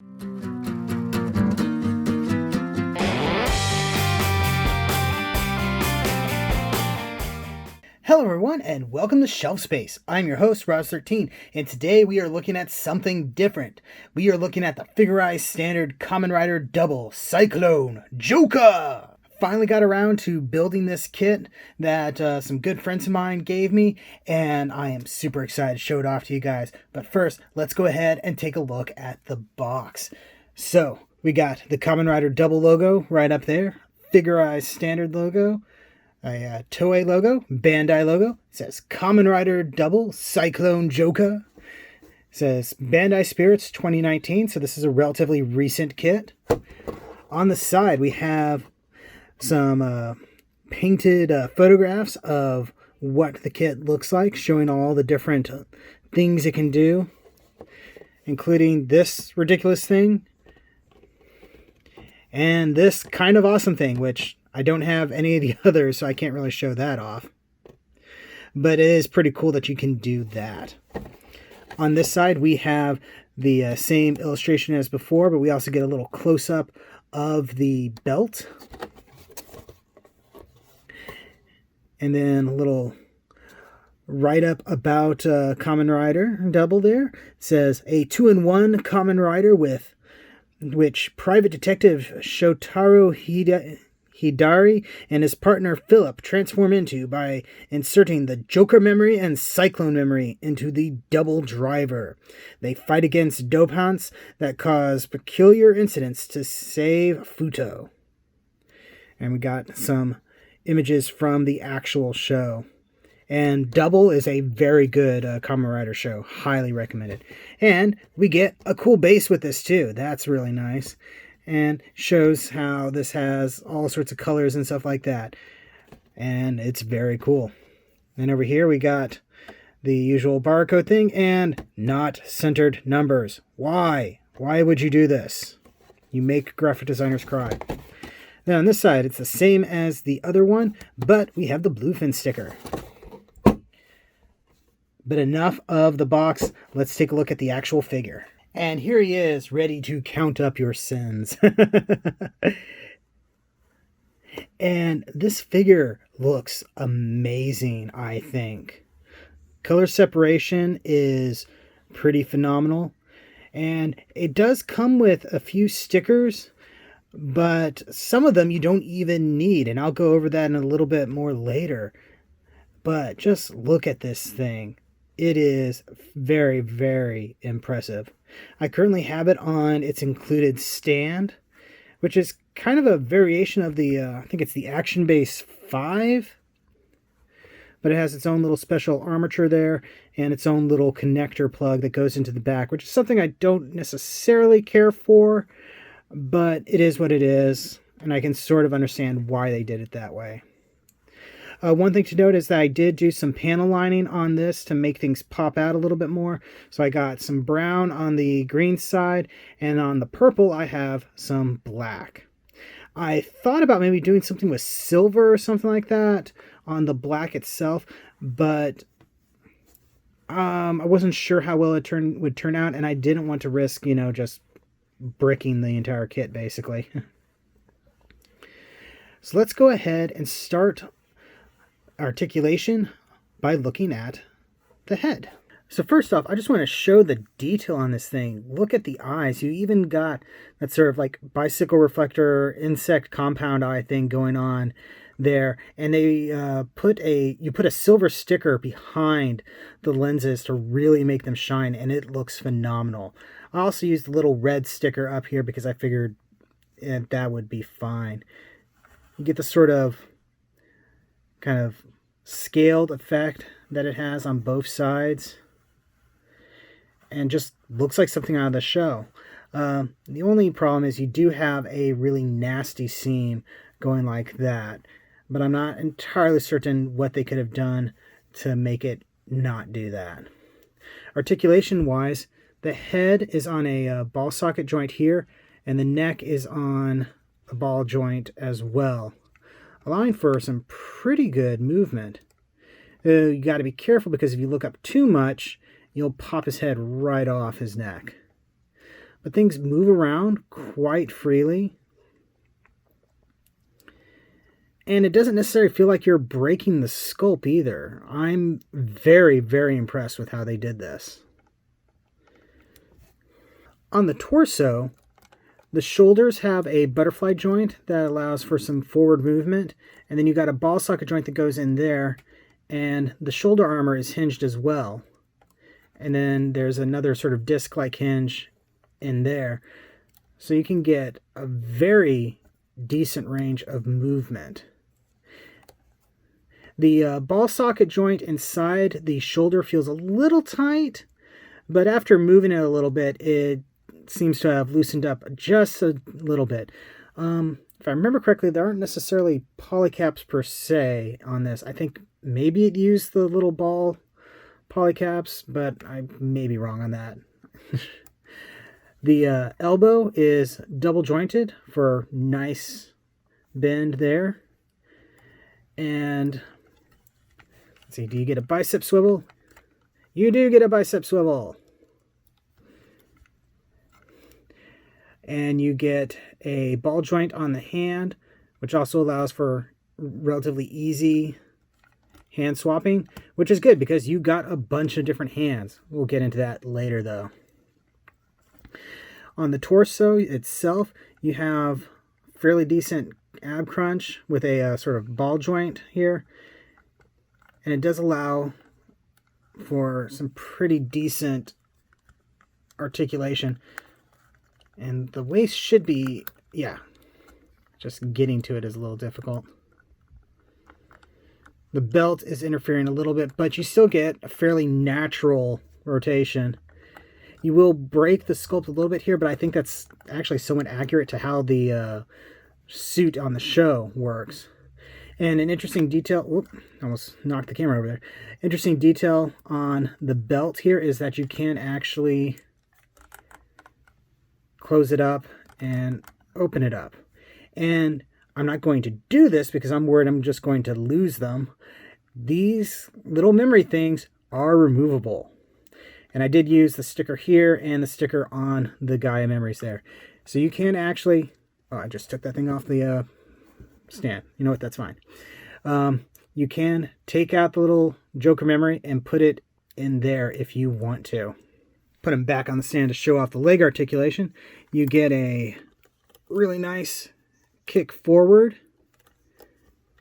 Hello everyone and welcome to Shelf Space. I'm your host, Roz13, and today we are looking at something different. We are looking at the Figurized Standard Kamen Rider Double Cyclone Joker! Finally got around to building this kit that some good friends of mine gave me, and I am super excited to show it off to you guys. But first, let's go ahead and take a look at the box. So, we got the Kamen Rider Double logo right up there, Figurized Standard logo, a Toei logo, Bandai logo. It says Kamen Rider Double Cyclone Joker. It says Bandai Spirits 2019, so this is a relatively recent kit. On the side, we have some painted photographs of what the kit looks like, showing all the different things it can do, including this ridiculous thing and this kind of awesome thing, which I don't have any of the others, so I can't really show that off. But it is pretty cool that you can do that. On this side, we have the same illustration as before, but we also get a little close-up of the belt. And then a little write-up about Kamen Rider Double there. It says, a 2-in-1 Kamen Rider with which private detective Shotaro Hidari and his partner Philip transform into by inserting the Joker memory and Cyclone memory into the Double Driver. They fight against dope hunts that cause peculiar incidents to save Futo. And we got some images from the actual show. And Double is a very good Kamen Rider show. Highly recommended. And we get a cool base with this too. That's really nice. And shows how this has all sorts of colors and stuff like that. And it's very cool. And over here we got the usual barcode thing and not centered numbers. Why? Why would you do this? You make graphic designers cry. Now on this side, it's the same as the other one, but we have the bluefin sticker. But enough of the box. Let's take a look at the actual figure. And here he is, ready to count up your sins. And this figure looks amazing, I think. Color separation is pretty phenomenal. And it does come with a few stickers, but some of them you don't even need. And I'll go over that in a little bit more later. But just look at this thing. It is very, very impressive. I currently have it on its included stand, which is kind of a variation of the, I think it's the Action Base 5. But it has its own little special armature there and its own little connector plug that goes into the back, which is something I don't necessarily care for, but it is what it is, and I can sort of understand why they did it that way. One thing to note is that I did do some panel lining on this to make things pop out a little bit more. So I got some brown on the green side, and on the purple I have some black. I thought about maybe doing something with silver or something like that on the black itself, but I wasn't sure how well it would turn out, and I didn't want to risk, just bricking the entire kit, basically. So let's go ahead and start articulation by looking at the head. So first off, I just want to show the detail on this thing. Look at the eyes. You even got that sort of like bicycle reflector, insect compound eye thing going on there. And they put a silver sticker behind the lenses to really make them shine, and it looks phenomenal. I also used the little red sticker up here because I figured that would be fine. You get the sort of kind of scaled effect that it has on both sides, and just looks like something out of the show. The only problem is you do have a really nasty seam going like that, but I'm not entirely certain what they could have done to make it not do that. Articulation wise, the head is on a ball socket joint here, and the neck is on a ball joint as well, allowing for some pretty good movement. You got to be careful because if you look up too much, you'll pop his head right off his neck. but things move around quite freely. And it doesn't necessarily feel like you're breaking the sculpt either. I'm very, very impressed with how they did this. On the torso, the shoulders have a butterfly joint that allows for some forward movement, and then you got a ball socket joint that goes in there, and the shoulder armor is hinged as well. And then there's another sort of disc-like hinge in there. So you can get a very decent range of movement. The ball socket joint inside the shoulder feels a little tight, but after moving it a little bit, it seems to have loosened up just a little bit. If I remember correctly, there aren't necessarily polycaps per se on this. I think maybe it used the little ball polycaps, but I may be wrong on that. The elbow is double jointed for nice bend there. And let's see, do you get a bicep swivel? You do get a bicep swivel. And you get a ball joint on the hand, which also allows for relatively easy hand swapping, which is good because you got a bunch of different hands. We'll get into that later though. On the torso itself, you have fairly decent ab crunch with a sort of ball joint here. And it does allow for some pretty decent articulation. And the waist should be, yeah, just getting to it is a little difficult. The belt is interfering a little bit, but you still get a fairly natural rotation. You will break the sculpt a little bit here, but I think that's actually somewhat accurate to how the suit on the show works. And an interesting detail, whoop, almost knocked the camera over there. Interesting detail on the belt here is that you can actually close it up and open it up. And I'm not going to do this because I'm worried I'm just going to lose them. These little memory things are removable. And I did use the sticker here and the sticker on the Gaia memories there. So you can actually, oh, I just took that thing off the stand. You know what, that's fine. You can take out the little Joker memory and put it in there if you want to. Put them back on the stand to show off the leg articulation. You get a really nice kick forward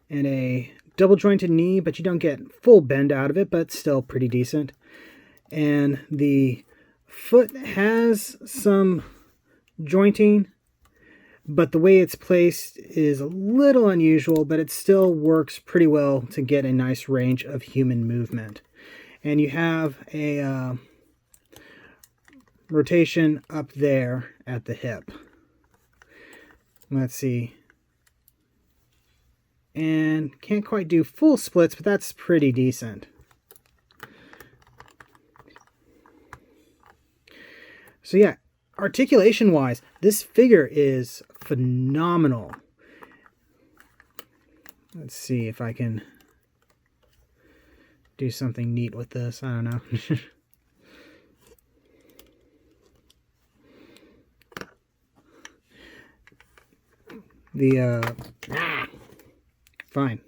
and a double jointed knee, but you don't get full bend out of it, but still pretty decent. And the foot has some jointing, but the way it's placed is a little unusual, but it still works pretty well to get a nice range of human movement. And you have a rotation up there at the hip. Let's see. And can't quite do full splits, but that's pretty decent. So yeah, articulation-wise, this figure is phenomenal. Let's see if I can do something neat with this. I don't know. Fine.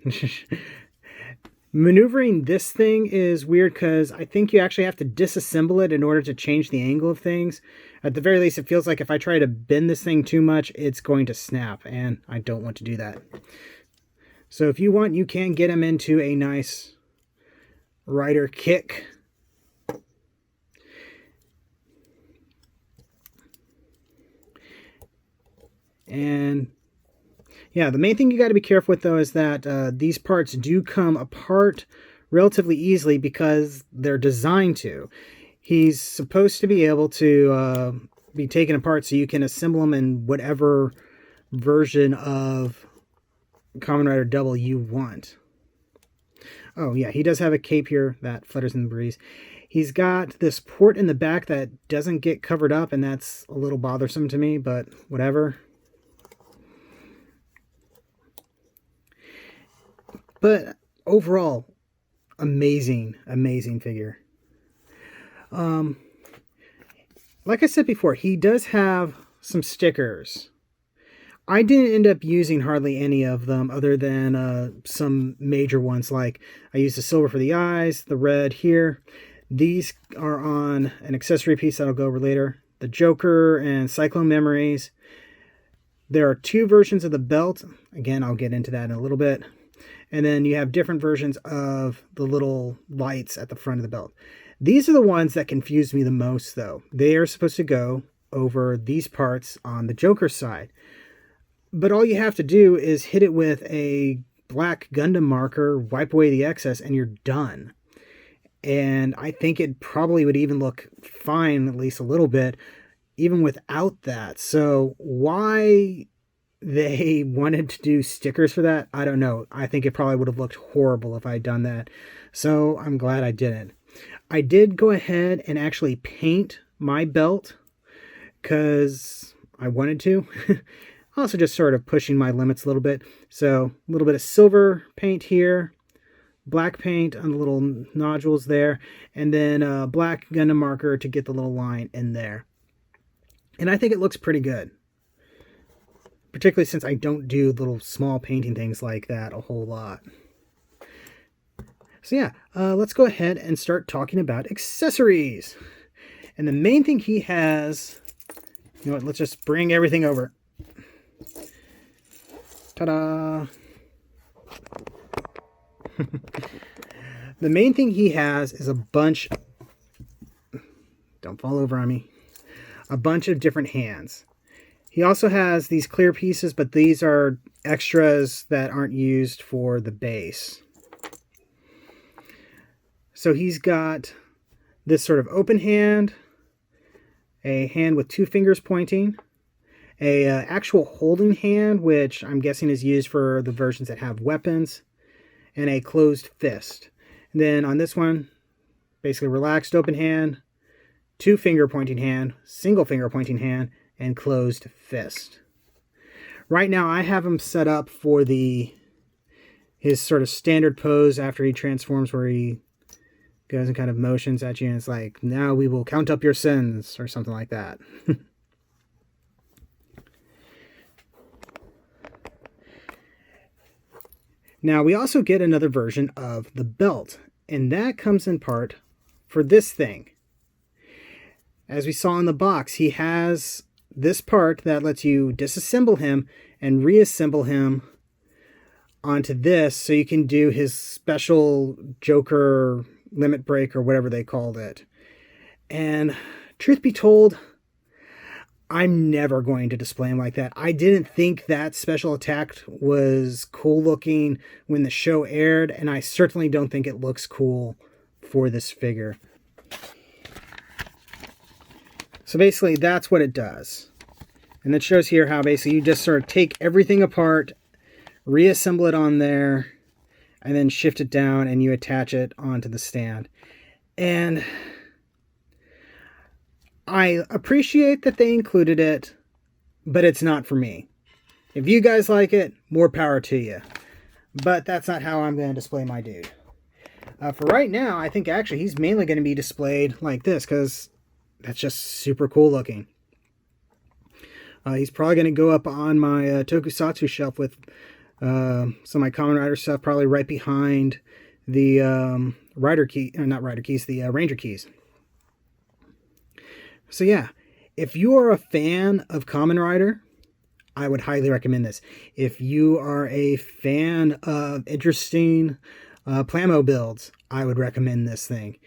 Maneuvering this thing is weird because I think you actually have to disassemble it in order to change the angle of things. At the very least, it feels like if I try to bend this thing too much, it's going to snap, and I don't want to do that. So if you want, you can get him into a nice rider kick. And yeah, the main thing you got to be careful with, though, is that these parts do come apart relatively easily because they're designed to. He's supposed to be able to be taken apart so you can assemble them in whatever version of Kamen Rider Double you want. Oh, yeah, he does have a cape here that flutters in the breeze. He's got this port in the back that doesn't get covered up, and that's a little bothersome to me, but whatever. But overall, amazing, amazing figure. Like I said before, he does have some stickers. I didn't end up using hardly any of them other than some major ones. Like I used the silver for the eyes, the red here. These are on an accessory piece that I'll go over later. The Joker and Cyclone Memories. There are 2 versions of the belt. Again, I'll get into that in a little bit. And then you have different versions of the little lights at the front of the belt. These are the ones that confused me the most, though. They are supposed to go over these parts on the Joker side. But all you have to do is hit it with a black Gundam marker, wipe away the excess, and you're done. And I think it probably would even look fine, at least a little bit, even without that. So why they wanted to do stickers for that, I don't know. I think it probably would have looked horrible if I had done that. So I'm glad I didn't. I did go ahead and actually paint my belt because I wanted to. Also just sort of pushing my limits a little bit. So a little bit of silver paint here, black paint on the little nodules there, and then black Gundam marker to get the little line in there. And I think it looks pretty good. Particularly since I don't do little small painting things like that a whole lot. So yeah, let's go ahead and start talking about accessories. And the main thing he has, you know what, let's just bring everything over. Ta-da! The main thing he has is a bunch, don't fall over on me, a bunch of different hands. He also has these clear pieces, but these are extras that aren't used for the base. So he's got this sort of open hand, a hand with 2 fingers pointing, a actual holding hand, which I'm guessing is used for the versions that have weapons, and a closed fist. And then on this one, basically relaxed open hand, 2 finger pointing hand, single finger pointing hand, and closed fist. Right now I have him set up for his sort of standard pose after he transforms, where he goes and kind of motions at you and it's like, now we will count up your sins, or something like that. Now we also get another version of the belt, and that comes in part for this thing. As we saw in the box, he has this part that lets you disassemble him and reassemble him onto this, so you can do his special Joker limit break or whatever they called it. And truth be told, I'm never going to display him like that. I didn't think that special attack was cool looking when the show aired, and I certainly don't think it looks cool for this figure. So basically that's what it does. And it shows here how basically you just sort of take everything apart, reassemble it on there, and then shift it down and you attach it onto the stand. And I appreciate that they included it, but it's not for me. If you guys like it, more power to you. But that's not how I'm going to display my dude. For right now, I think actually he's mainly going to be displayed like this, because that's just super cool looking. He's probably going to go up on my Tokusatsu shelf with some of my Kamen Rider stuff, probably right behind the Ranger keys. So yeah, if you are a fan of Kamen Rider, I would highly recommend this. If you are a fan of interesting Plamo builds, I would recommend this thing.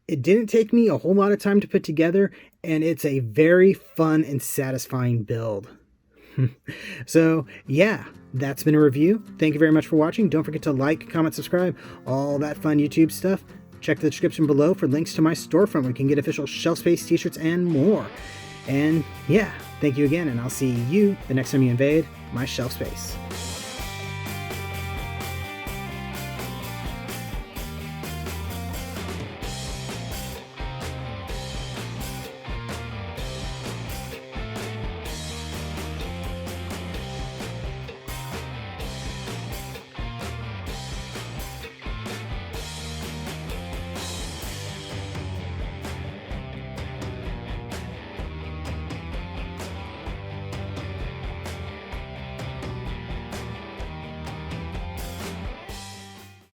It didn't take me a whole lot of time to put together, and it's a very fun and satisfying build. So yeah, that's been a review. Thank you very much for watching. Don't forget to like, comment, subscribe, all that fun YouTube stuff. Check the description below for links to my storefront where you can get official shelf space t-shirts and more. And yeah, thank you again, and I'll see you the next time you invade my shelf space.